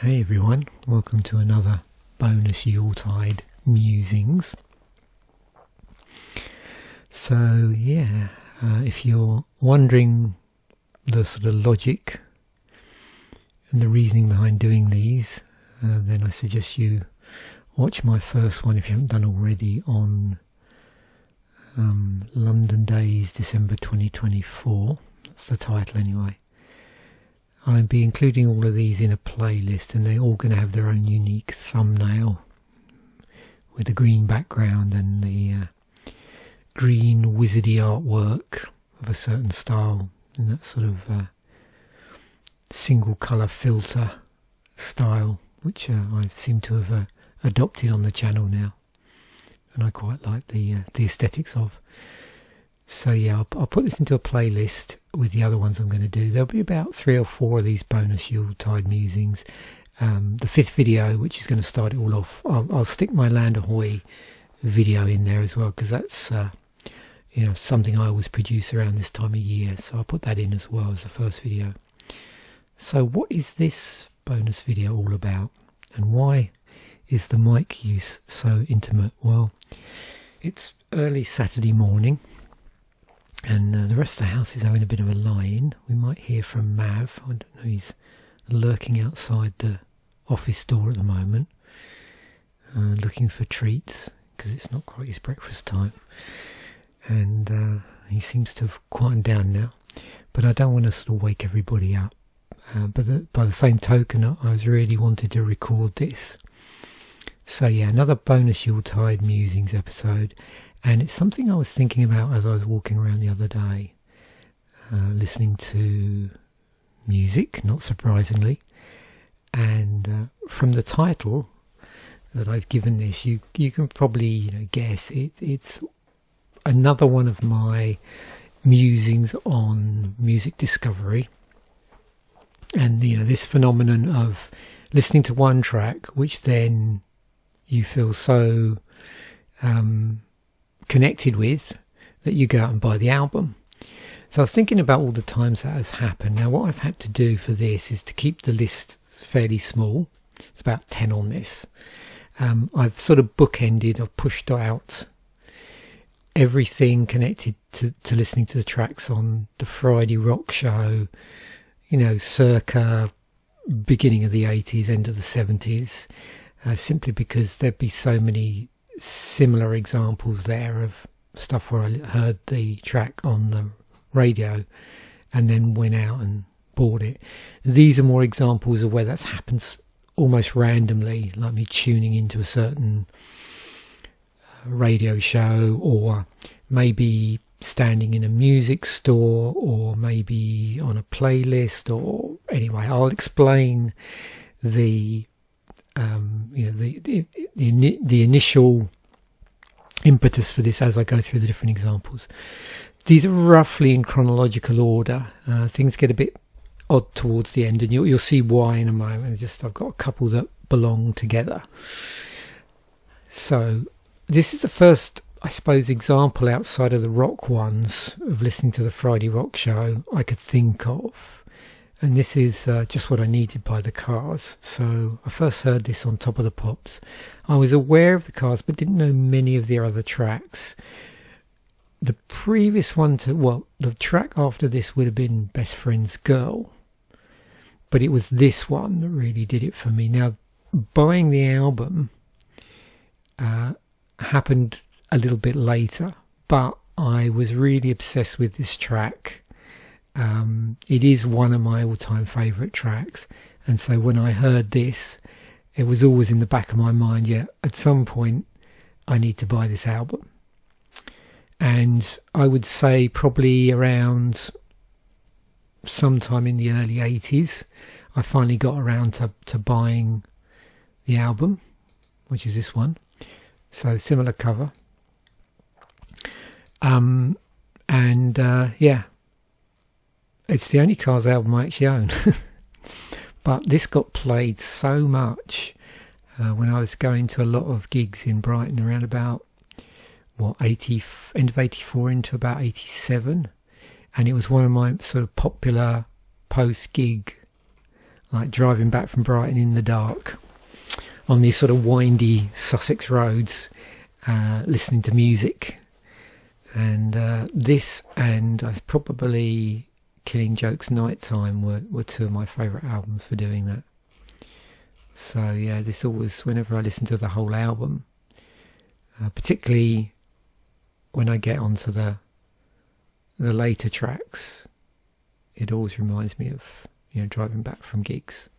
Hey everyone, welcome to another bonus Yuletide Musings. So if you're wondering the sort of logic and the reasoning behind doing these, then I suggest you watch my first one if you haven't done already on London Days December 2024. That's the title anyway. I'll be including all of these in a playlist, and they're all going to have their own unique thumbnail with the green background and the green wizardy artwork of a certain style, and that sort of single colour filter style, which I seem to have adopted on the channel now, and I quite like the aesthetics of. So yeah, I'll put this into a playlist with the other ones I'm going to do. There'll be about 3 or 4 of these bonus Yuletide musings. The 5th video, which is going to start it all off, I'll stick my Land Ahoy video in there as well, because that's something I always produce around this time of year. So I'll put that in as well as the first video. So what is this bonus video all about, and why is the mic use so intimate? Well, it's early Saturday morning, and the rest of the house is having a bit of a lie-in. We might hear from Mav. I don't know, he's lurking outside the office door at the moment, looking for treats, because it's not quite his breakfast time. And he seems to have quieted down now. But I don't want to sort of wake everybody up. But by the same token, I was really wanted to record this. So yeah, another bonus Yuletide Musings episode. And it's something I was thinking about as I was walking around the other day, listening to music, not surprisingly. And from the title that I've given this, you can probably guess it's another one of my musings on music discovery. And this phenomenon of listening to one track, which then you feel so connected with that you go out and buy the album. So I was thinking about all the times that has happened. Now what I've had to do for this is to keep the list fairly small. It's about 10 on this. I've sort of bookended, I've pushed out everything connected to listening to the tracks on the Friday rock show, circa beginning of the 80s, end of the 70s, simply because there'd be so many similar examples there of stuff where I heard the track on the radio and then went out and bought it. These are more examples of where that's happened almost randomly, like me tuning into a certain radio show, or maybe standing in a music store, or maybe on a playlist, or anyway, I'll explain the initial impetus for this as I go through the different examples. These are roughly in chronological order. Things get a bit odd towards the end, and you'll see why in a moment. I've got a couple that belong together. So this is the first, I suppose, example outside of the rock ones of listening to the Friday rock show I could think of. And this is just what I needed by the Cars. So I first heard this on Top of the Pops. I was aware of the Cars, but didn't know many of their other tracks. The previous one the track after this would have been Best Friend's Girl. But it was this one that really did it for me. Now, buying the album happened a little bit later, but I was really obsessed with this track. It is one of my all-time favourite tracks, and so when I heard this, it was always in the back of my mind, at some point I need to buy this album. And I would say probably around sometime in the early 80s I finally got around to buying the album, which is this one. So similar cover. It's the only Cars album I actually own. But this got played so much when I was going to a lot of gigs in Brighton around about end of 84 into about 87, and it was one of my sort of popular post-gig like driving back from Brighton in the dark on these sort of windy Sussex roads, listening to music. And this and probably Killing Joke's Nighttime were two of my favourite albums for doing that. So yeah, this always, whenever I listen to the whole album, particularly when I get onto the later tracks, it always reminds me of, driving back from gigs.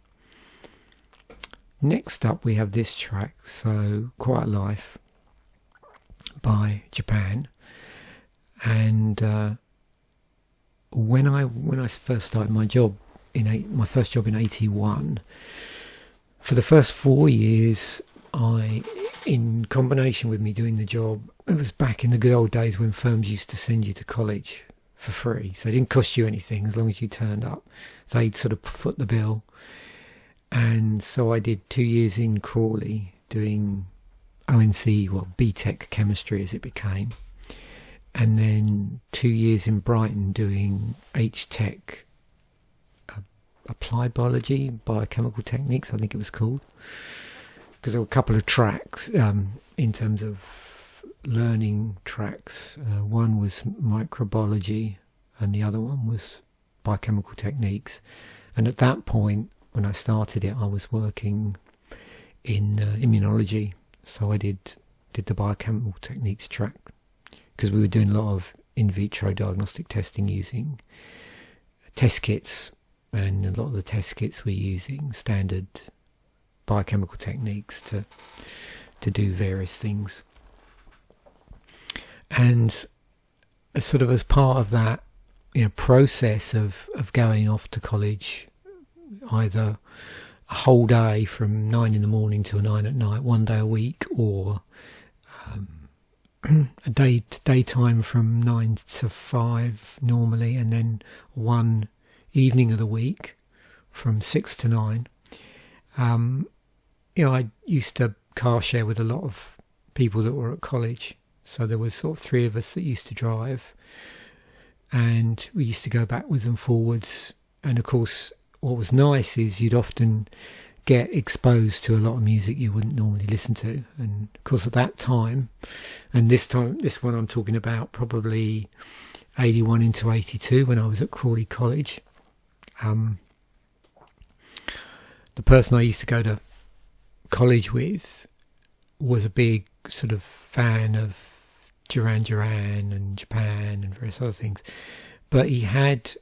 Next up we have this track, so Quiet Life by Japan. And when I first started my first job in 81, for the first 4 years, in combination with me doing the job, it was back in the good old days when firms used to send you to college for free, so it didn't cost you anything as long as you turned up. They'd sort of foot the bill. And so I did 2 years in Crawley doing ONC, BTEC chemistry as it became, and then 2 years in Brighton doing HTech, applied biology, biochemical techniques, I think it was called, because there were a couple of tracks in terms of learning tracks. One was microbiology and the other one was biochemical techniques. And at that point, when I started it, I was working in immunology, so I did the biochemical techniques track, because we were doing a lot of in vitro diagnostic testing using test kits, and a lot of the test kits were using standard biochemical techniques to do various things. And sort of as part of that process of going off to college, either a whole day from 9 in the morning till 9 at night, 1 day a week, or a daytime from 9 to 5 normally, and then one evening of the week from 6 to 9. I used to car share with a lot of people that were at college, so there was sort of 3 of us that used to drive, and we used to go backwards and forwards. And of course, what was nice is you'd often get exposed to a lot of music you wouldn't normally listen to. And of course at that time, and this one I'm talking about probably 81 into 82 when I was at Crawley College, the person I used to go to college with was a big sort of fan of Duran Duran and Japan and various other things, but he had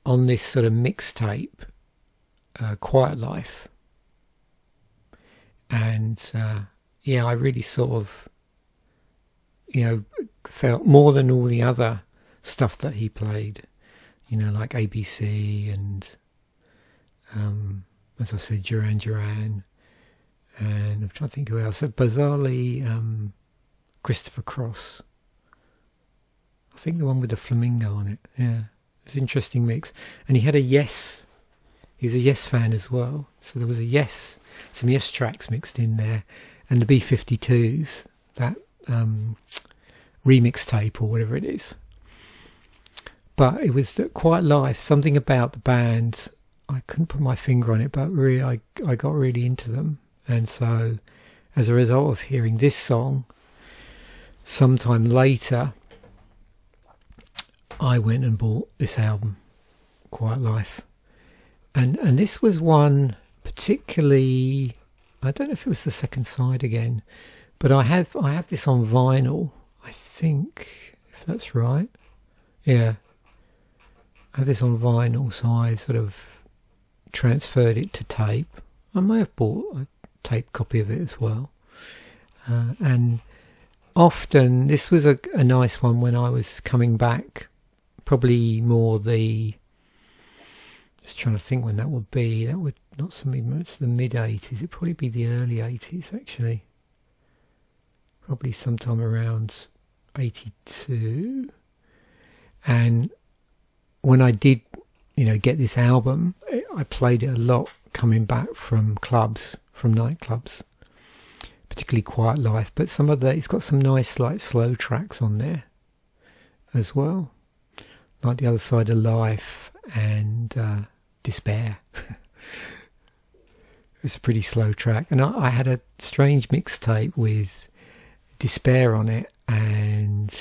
on this sort of mixtape Quiet Life, and I really sort of felt more than all the other stuff that he played, like ABC and as I said, Duran Duran, and I'm trying to think who else. Bizarrely, Christopher Cross. I think the one with the flamingo on it. Yeah, it's an interesting mix. And he had a Yes. He was a Yes fan as well. So there was some Yes tracks mixed in there, and the B-52s, that remix tape or whatever it is. But it was Quiet Life, something about the band, I couldn't put my finger on it, but really I got really into them. And so as a result of hearing this song, sometime later I went and bought this album, Quiet Life. And this was one particularly, I don't know if it was the second side again, but I have this on vinyl, I think, if that's right. Yeah, I have this on vinyl, so I sort of transferred it to tape. I may have bought a tape copy of it as well. And often this was a nice one when I was coming back, probably more just trying to think when that would be. That would not something much the mid-80s. It'd probably be the early 80s actually. Probably sometime around 82. And when I did, get this album, I played it a lot coming back from clubs, from nightclubs, particularly Quiet Life. But it's got some nice like slow tracks on there as well, like The Other Side of Life and Despair. It's a pretty slow track. And I had a strange mixtape with Despair on it and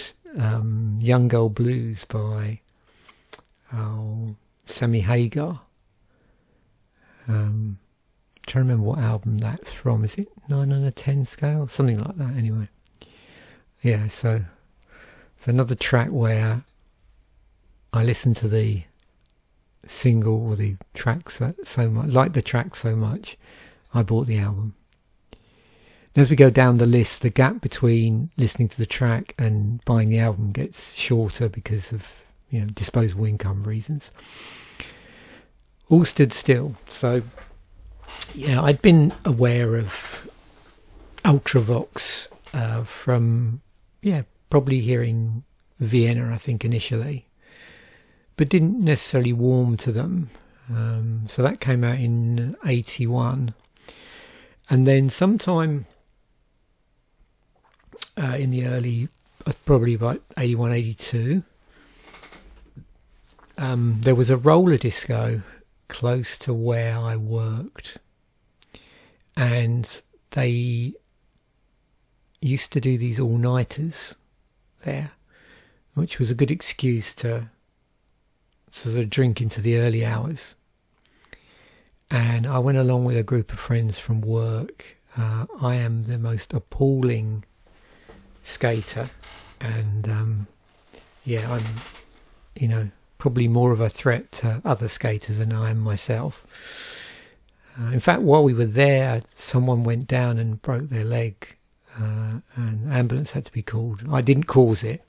Young Girl Blues by Sammy Hagar. Trying to remember what album that's from. Is it 9 on a 10 scale? Something like that, anyway. Yeah, so it's another track where I listened to the single or the track so much, liked the track so much, I bought the album. And as we go down the list, the gap between listening to the track and buying the album gets shorter because of, disposable income reasons. All Stood Still. So, yeah, I'd been aware of Ultravox from, probably hearing Vienna, I think, initially, but didn't necessarily warm to them. So that came out in 81. And then sometime in the early, probably about 81, 82, there was a roller disco close to where I worked. And they used to do these all-nighters there, which was a good excuse to sort of drink into the early hours. And I went along with a group of friends from work. I am the most appalling skater, and I'm probably more of a threat to other skaters than I am myself. In fact, while we were there, someone went down and broke their leg, and ambulance had to be called. I didn't cause it,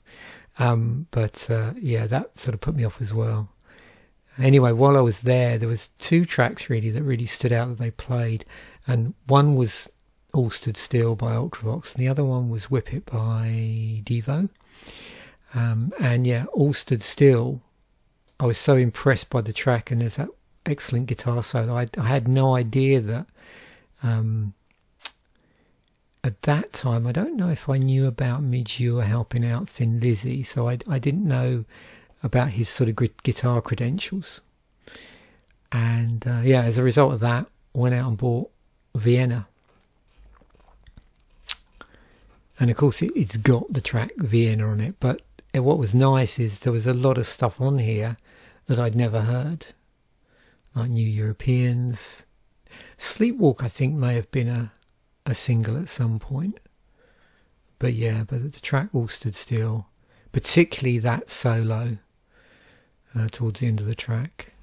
but that sort of put me off as well. Anyway, while I was there was two tracks really that really stood out that they played, and one was All Stood Still by Ultravox, and the other one was Whip It by Devo. All Stood Still, I was so impressed by the track, and there's that excellent guitar solo. I had no idea that at that time, I don't know if I knew about Midge Ure helping out Thin Lizzy, so I didn't know about his sort of guitar credentials. And as a result of that, went out and bought Vienna. And of course it's got the track Vienna on it, but what was nice is there was a lot of stuff on here that I'd never heard, like New Europeans. Sleepwalk, I think, may have been a single at some point, but the track All Stood Still, particularly that solo towards the end of the track.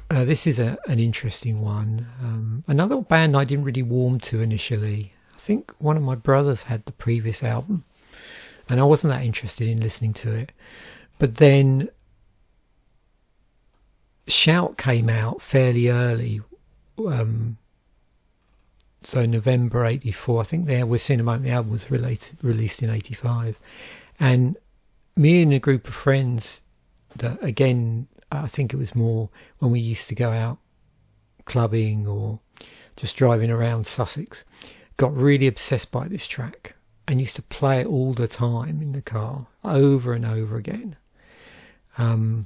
This is an interesting one. Another band I didn't really warm to initially. I think one of my brothers had the previous album, and I wasn't that interested in listening to it. But then Shout came out fairly early, so November 84. I think We're Seeing a Moment, the album was released in 85, and me and a group of friends that, again, I think it was more when we used to go out clubbing or just driving around Sussex, got really obsessed by this track and used to play it all the time in the car, over and over again. I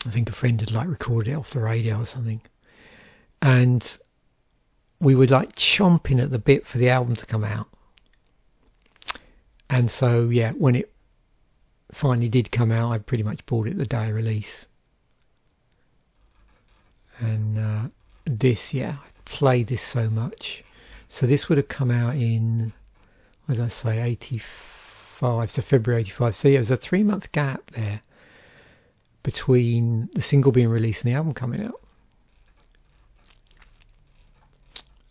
think a friend had recorded it off the radio or something, and we were chomping at the bit for the album to come out. And so when it finally did come out, I pretty much bought it the day of release. And I played this so much. So this would have come out in, 85, so February 85. So it was a 3-month gap there between the single being released and the album coming out.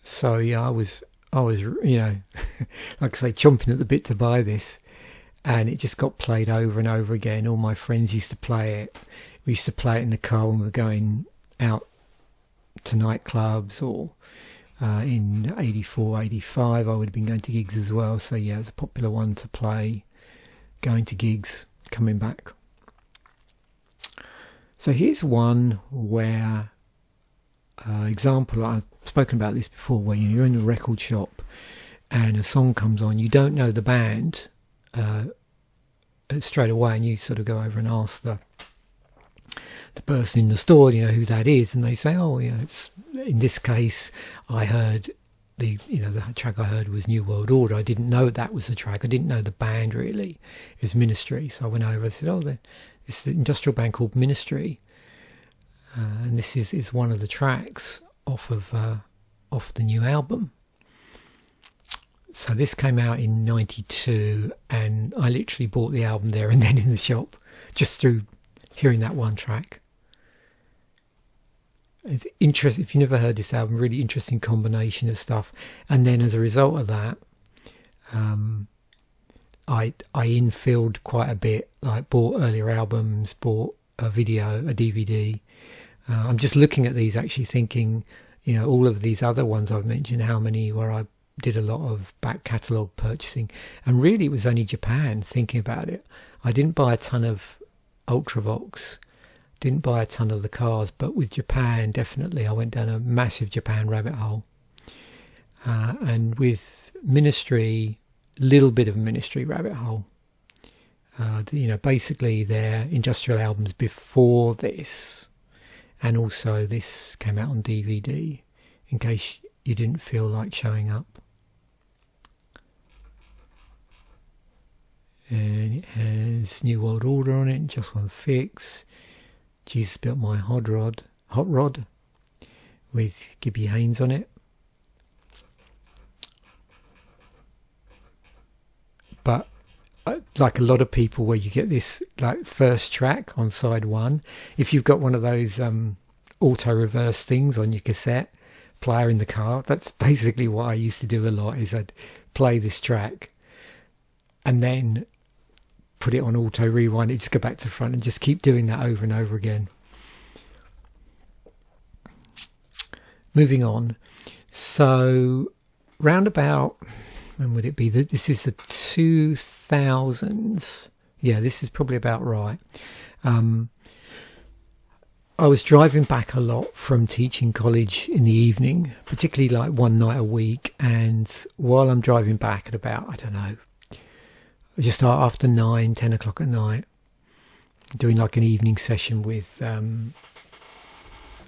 So I was like I say, chomping at the bit to buy this, and it just got played over and over again. All my friends used to play it. We used to play it in the car when we were going out to nightclubs, or in 84, 85 I would have been going to gigs as well. So it was a popular one to play going to gigs, coming back. So here's one where example, I've spoken about this before, where you're in a record shop and a song comes on, you don't know the band, straight away, and you sort of go over and ask the person in the store, who that is, and they say, oh, it's, in this case, I heard the track I heard was New World Order. I didn't know that was the track. I didn't know the band really is Ministry. So I went over and said, oh, it's an industrial band called Ministry, and this is one of the tracks off the new album. So this came out in '92, and I literally bought the album there and then in the shop, just through hearing that one track. It's interesting. If you never heard this album, really interesting combination of stuff. And then as a result of that, I infilled quite a bit. Like bought earlier albums, bought a video, a DVD. I'm just looking at these, actually thinking, all of these other ones I've mentioned, how many where I did a lot of back catalogue purchasing, and really it was only Japan. Thinking about it, I didn't buy a ton of Ultravox. Didn't buy a ton of the cars, but with Japan, definitely I went down a massive Japan rabbit hole. And with Ministry, little bit of Ministry rabbit hole. Basically their industrial albums before this, and also this came out on DVD, in case you didn't feel like showing up. And it has New World Order on it, Just One Fix, Jesus Built My Hot Rod, with Gibby Haynes on it. But like a lot of people, where you get this like first track on side one, if you've got one of those auto reverse things on your cassette player in the car, that's basically what I used to do a lot. Is I'd play this track and then put it on auto rewind, it just go back to the front and just keep doing that over and over again. Moving on, so round about, when would it be? This is the 2000s. Yeah, this is probably about right. I was driving back a lot from teaching college in the evening, particularly like one night a week, and while I'm driving back at about, I don't know, just after 9-10 o'clock at night, doing like an evening session with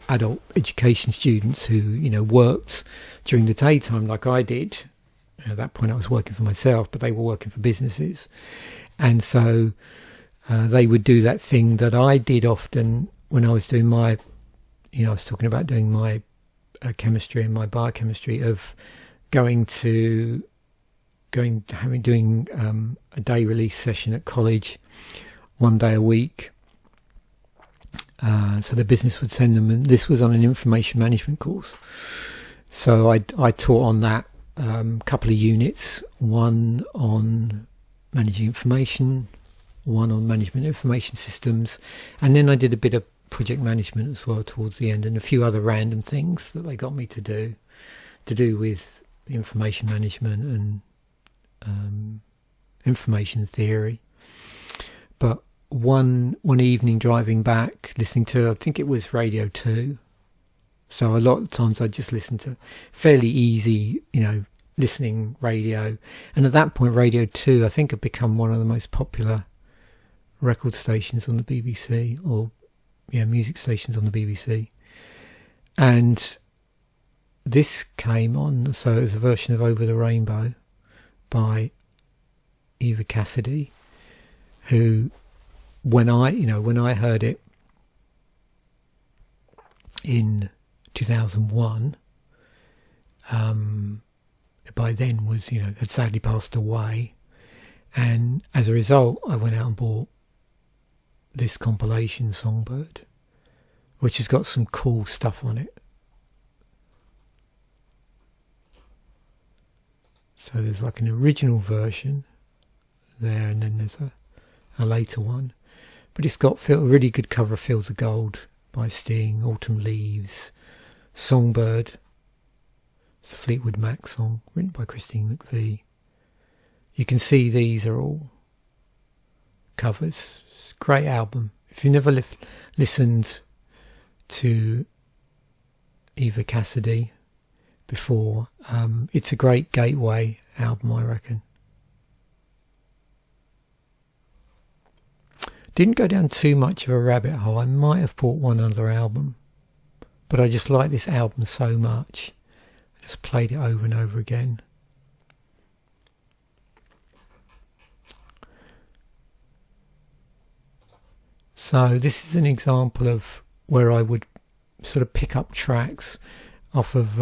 adult education students who worked during the daytime like I did. At that point I was working for myself, but they were working for businesses, and so they would do that thing that I did often when I was doing my, I was talking about doing my chemistry and my biochemistry, of doing a day release session at college, one day a week. So the business would send them, and this was on an information management course. So I taught on that couple of units, one on managing information, one on management information systems, and then I did a bit of project management as well towards the end, and a few other random things that they got me to do with information management and information theory. But one evening driving back, listening to, I think it was Radio 2, so a lot of times I just listened to fairly easy, listening radio, and at that point Radio 2 I think had become one of the most popular record stations on the BBC, or music stations on the BBC, and this came on. So it was a version of Over the Rainbow by Eva Cassidy, who when I heard it in 2001, by then was had sadly passed away, and as a result I went out and bought this compilation, Songbird, which has got some cool stuff on it. So there's like an original version there, and then there's a later one. But it's got a really good cover of Fields of Gold by Sting, Autumn Leaves, Songbird. It's a Fleetwood Mac song written by Christine McVie. You can see these are all covers. It's a great album. If you've never listened to Eva Cassidy before, it's a great gateway album, I reckon. Didn't go down too much of a rabbit hole. I might have bought one other album, but I just like this album so much. I just played it over and over again. So this is an example of where I would sort of pick up tracks off of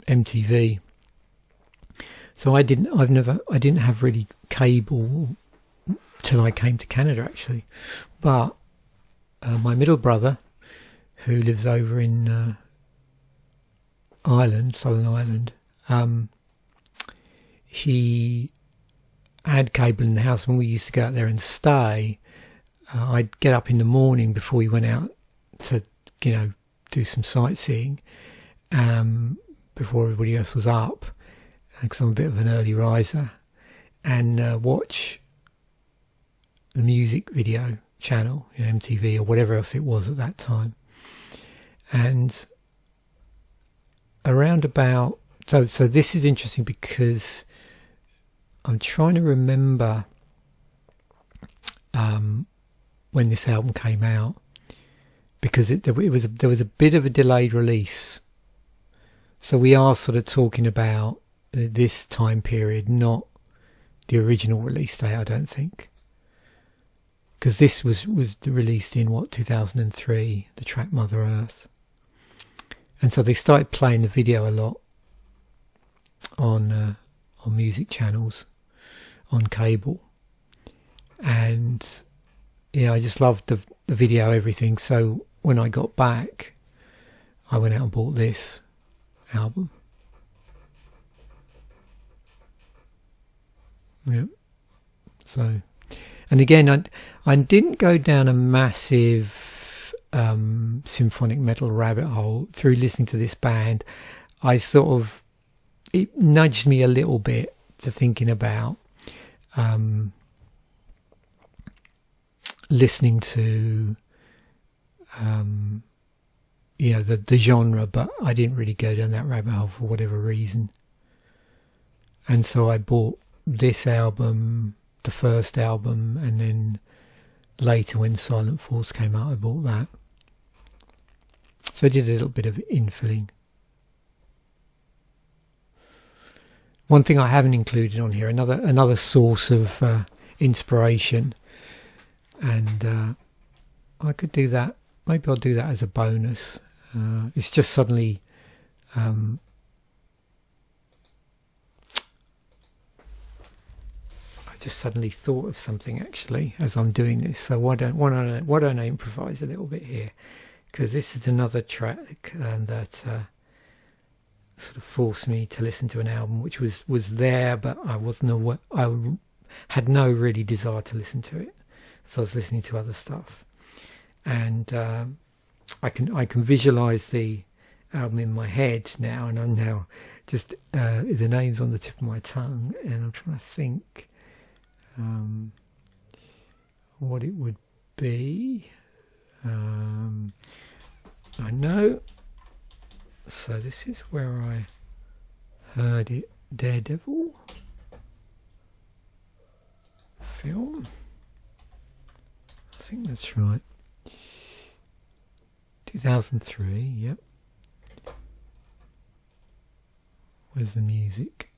MTV. So I didn't have really cable till I came to Canada, actually. But my middle brother, who lives over in Ireland, Southern Ireland, he had cable in the house. When we used to go out there and stay, I'd get up in the morning before we went out to, do some sightseeing, before everybody else was up, because I'm a bit of an early riser, and watch the music video channel, MTV or whatever else it was at that time. And around about, so this is interesting because I'm trying to remember when this album came out, because there was a bit of a delayed release. So we are sort of talking about this time period, not the original release date, I don't think. Because this was released in 2003, the track Mother Earth. And so they started playing the video a lot on music channels, on cable. And yeah, I just loved the video, everything. So when I got back, I went out and bought this album. Yep. So, and again, I didn't go down a massive symphonic metal rabbit hole through listening to this band. It nudged me a little bit to thinking about listening to the genre, but I didn't really go down that rabbit hole for whatever reason. And so I bought this album, the first album, and then later when Silent Force came out, I bought that. So I did a little bit of infilling. One thing I haven't included on here, another source of inspiration, and I could do that. Maybe I'll do that as a bonus. It's just suddenly thought of something actually as I'm doing this. So why don't I improvise a little bit here? Because this is another track that sort of forced me to listen to an album which was there, but I had no really desire to listen to it. So I was listening to other stuff, and I can visualize the album in my head now, and I'm now just the name's on the tip of my tongue, and I'm trying to think what it would be. I know. So this is where I heard it. Daredevil film. I think that's right. 2003. Yep. Where's the music?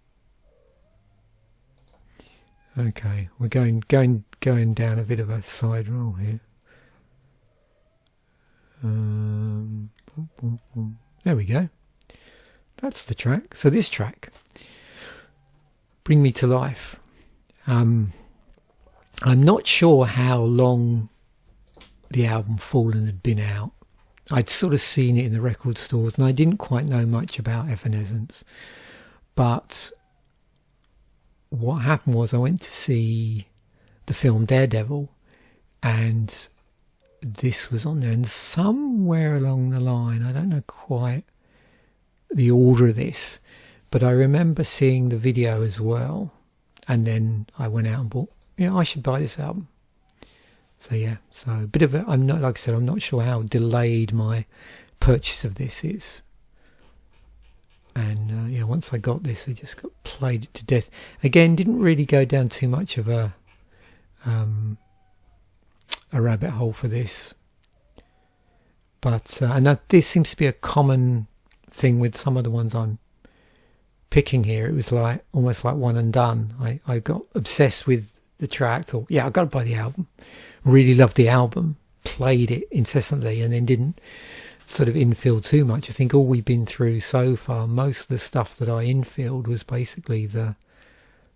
Okay, we're going down a bit of a side roll here. There we go. That's the track. So this track, Bring Me to Life. I'm not sure how long the album Fallen had been out. I'd sort of seen it in the record stores, and I didn't quite know much about Evanescence. But what happened was I went to see the film Daredevil, and this was on there, and somewhere along the line, I don't know quite the order of this, but I remember seeing the video as well, and then I went out and bought, I should buy this album. So yeah, so a bit of a, I'm not, like I said, I'm not sure how delayed my purchase of this is. And once I got this, I just played it to death. Again, didn't really go down too much of a a rabbit hole for this. But and this seems to be a common thing with some of the ones I'm picking here. It was like almost like one and done. I got obsessed with the track, thought, yeah, I've got to buy the album. Really loved the album, played it incessantly, and then didn't sort of infill too much. I think all we've been through so far, most of the stuff that I infilled was basically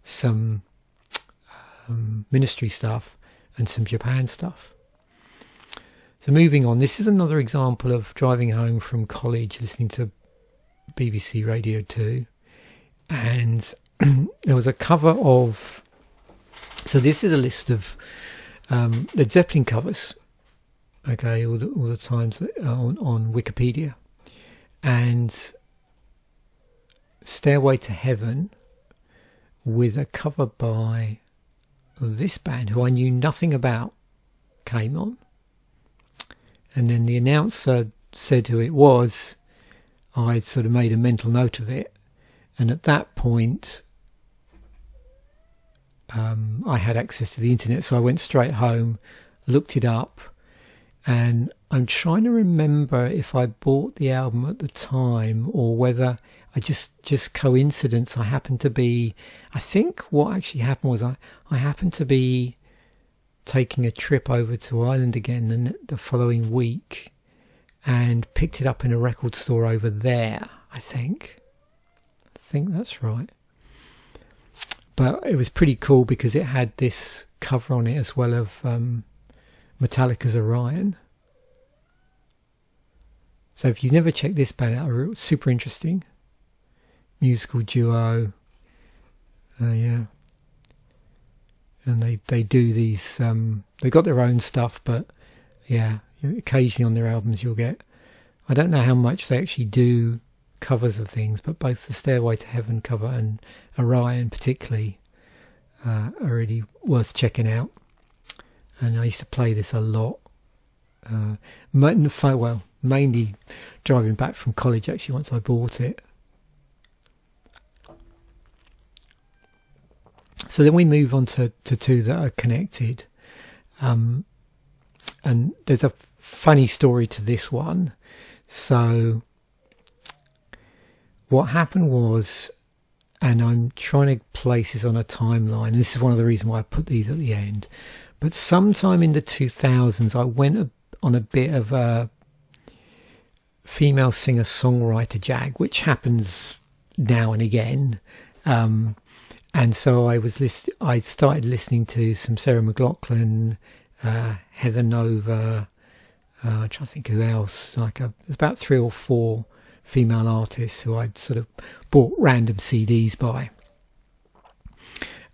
some Ministry stuff and some Japan stuff. So moving on, this is another example of driving home from college, listening to BBC Radio 2, and there was a cover of, so this is a list of Led Zeppelin covers, okay, all the times on Wikipedia, and Stairway to Heaven with a cover by this band who I knew nothing about came on, and then the announcer said who it was. I'd sort of made a mental note of it, and at that point I had access to the internet, so I went straight home, looked it up, and I'm trying to remember if I bought the album at the time or whether I just coincidence. I happened to be, I think what actually happened was I happened to be taking a trip over to Ireland again the following week and picked it up in a record store over there, I think that's right. But it was pretty cool because it had this cover on it as well of Metallica's Orion. So if you've never checked this band out, super interesting musical duo. Yeah, and they do these. They got their own stuff, but yeah, occasionally on their albums you'll get. I don't know how much they actually do covers of things, but both the Stairway to Heaven cover and Orion particularly are really worth checking out. And I used to play this a lot. Mainly driving back from college actually once I bought it. So then we move on to two that are connected. And there's a funny story to this one. So what happened was, and I'm trying to place this on a timeline, and this is one of the reasons why I put these at the end, but sometime in the 2000s I went on a bit of a female singer-songwriter jag, which happens now and again. And so I started listening to some Sarah McLachlan, Heather Nova, I'm trying to think who else. There's about 3 or 4 female artists who I'd sort of bought random CDs by.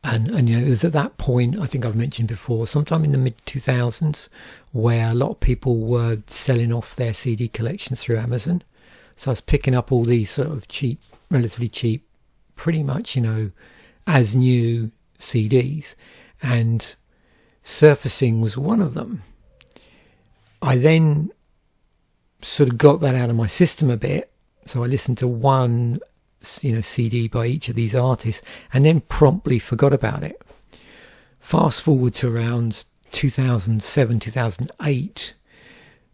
And it was at that point, I think I've mentioned before, sometime in the mid-2000s, where a lot of people were selling off their CD collections through Amazon. So I was picking up all these sort of cheap, relatively cheap, pretty much, as new CDs. And Surfacing was one of them. I then sort of got that out of my system a bit. So I listened to one, CD by each of these artists and then promptly forgot about it. Fast forward to around 2007, 2008,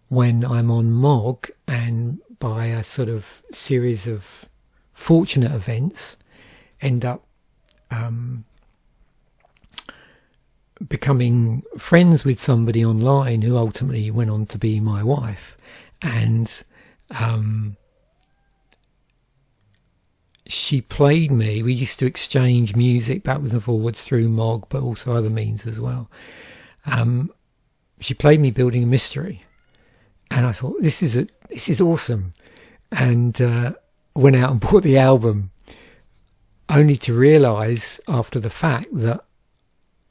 when I'm on MOG, and by a sort of series of fortunate events, end up becoming friends with somebody online who ultimately went on to be my wife. And she played me. We used to exchange music backwards and forwards through MOG, but also other means as well. She played me Building a Mystery, and I thought, this is awesome, and went out and bought the album, only to realise after the fact that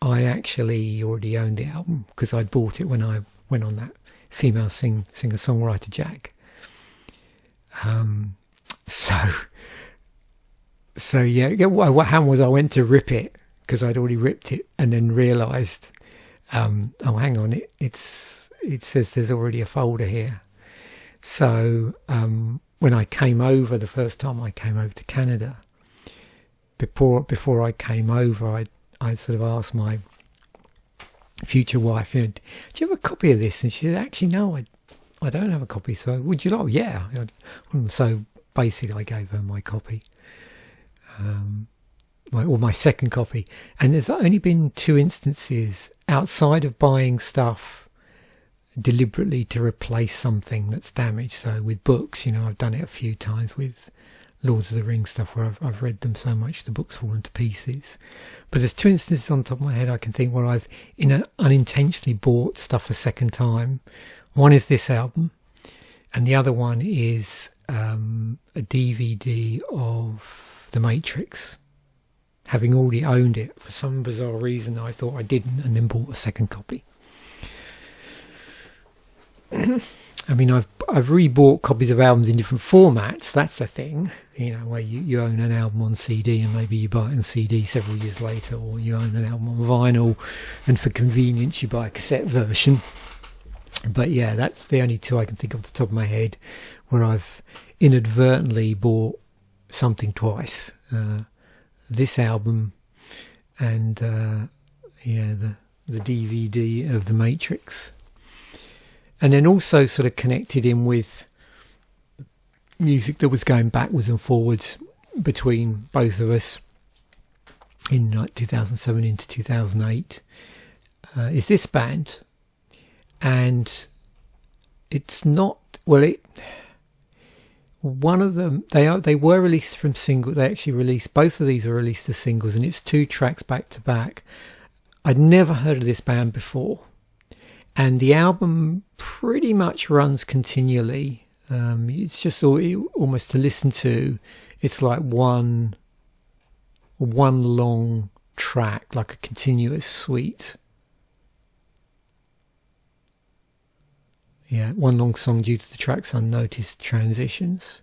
I actually already owned the album because I'd bought it when I went on that female singer-songwriter jag. So yeah, what happened was I went to rip it because I'd already ripped it, and then realised, hang on, it says there's already a folder here. So when I came over, the first time I came over to Canada, before I came over, I sort of asked my future wife, do you have a copy of this? And she said, actually, no, I don't have a copy. So would you like? Yeah. So basically, I gave her my copy, my second copy. And there's only been 2 instances outside of buying stuff deliberately to replace something that's damaged. So with books, I've done it a few times with Lords of the Rings stuff where I've read them so much the book's fallen to pieces. But there's 2 instances on top of my head I can think where I've unintentionally bought stuff a second time. One is this album, and the other one is a DVD of The Matrix. Having already owned it, for some bizarre reason I thought I didn't, and then bought a second copy. I mean, I've rebought copies of albums in different formats. That's the thing, where you own an album on CD and maybe you buy it on CD several years later, or you own an album on vinyl and for convenience you buy a cassette version. But yeah, that's the only 2 I can think of off the top of my head where I've inadvertently bought something twice. This album and the DVD of The Matrix. And then also sort of connected in with music that was going backwards and forwards between both of us in like 2007 into 2008 is this band. And it's not, one of them, they were released from single. They actually released, both of these are released as singles, and it's 2 tracks back to back. I'd never heard of this band before. And the album pretty much runs continually. It's just almost to listen to. It's like one long track, like a continuous suite. Yeah, one long song due to the track's unnoticed transitions.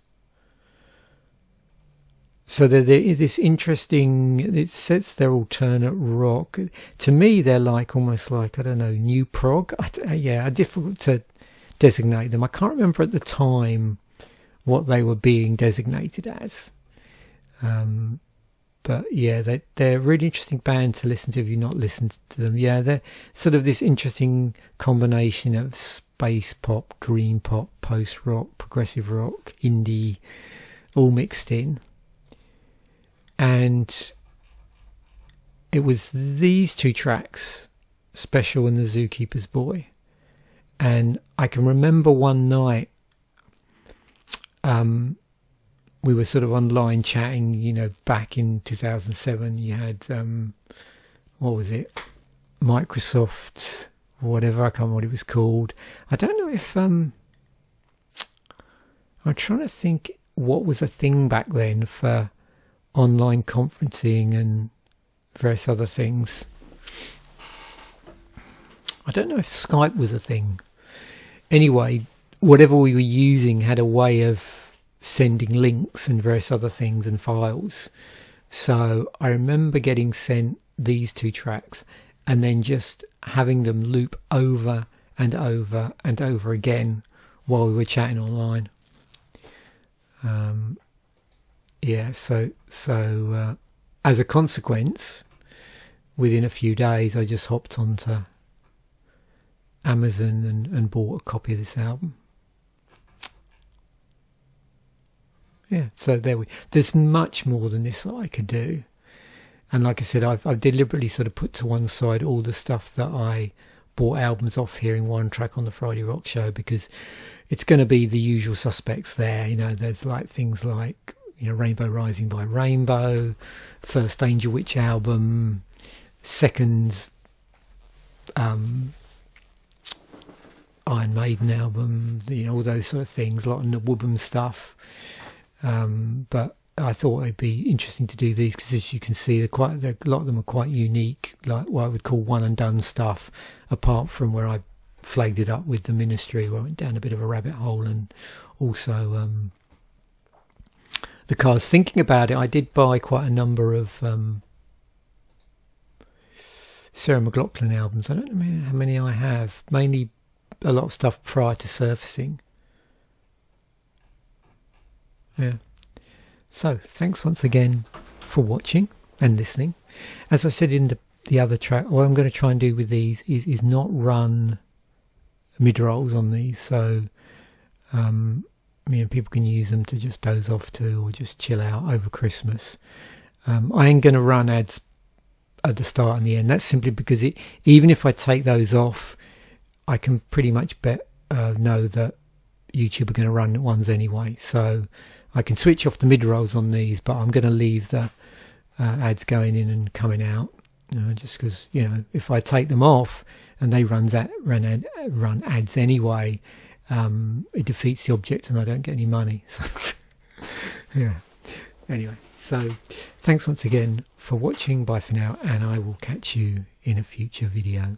So they're this interesting, it says they're alternate rock. To me, they're almost like, I don't know, new prog. Difficult to designate them. I can't remember at the time what they were being designated as. But yeah, they're a really interesting band to listen to if you've not listened to them. Yeah, they're sort of this interesting combination of space pop, dream pop, post-rock, progressive rock, indie, all mixed in. And it was these 2 tracks, Special and The Zookeeper's Boy. And I can remember one night, we were sort of online chatting, back in 2007, you had, what was it? Microsoft, whatever, I can't remember what it was called. I don't know if, I'm trying to think what was a thing back then for online conferencing and various other things. I don't know if Skype was a thing. Anyway, whatever we were using had a way of sending links and various other things and files. So I remember getting sent these 2 tracks and then just having them loop over and over and over again while we were chatting online. So as a consequence, within a few days, I just hopped onto Amazon and bought a copy of this album. Yeah, so there's much more than this that I could do. And like I said, I've deliberately sort of put to one side all the stuff that I bought albums off hearing one track on the Friday Rock Show, because it's going to be the usual suspects there. There's like things like, Rainbow Rising by Rainbow, first Angel Witch album, second Iron Maiden album, all those sort of things, a lot of Woobum stuff. But I thought it'd be interesting to do these because, as you can see, a lot of them are quite unique, like what I would call one and done stuff, apart from where I flagged it up with the Ministry, where I went down a bit of a rabbit hole, and also the Cars. Thinking about it, I did buy quite a number of Sarah McLachlan albums. I don't know how many I have, mainly a lot of stuff prior to Surfacing. Yeah. So thanks once again for watching and listening. As I said in the other track, what I'm going to try and do with these is not run mid-rolls on these, so people can use them to just doze off to, or just chill out over Christmas. I ain't going to run ads at the start and the end. That's simply because even if I take those off, I can pretty much know that YouTube are going to run ones anyway. So I can switch off the mid-rolls on these, but I'm going to leave the ads going in and coming out. Just because, if I take them off and they run ads anyway, it defeats the object and I don't get any money. So yeah. Anyway, so thanks once again for watching. Bye for now, and I will catch you in a future video.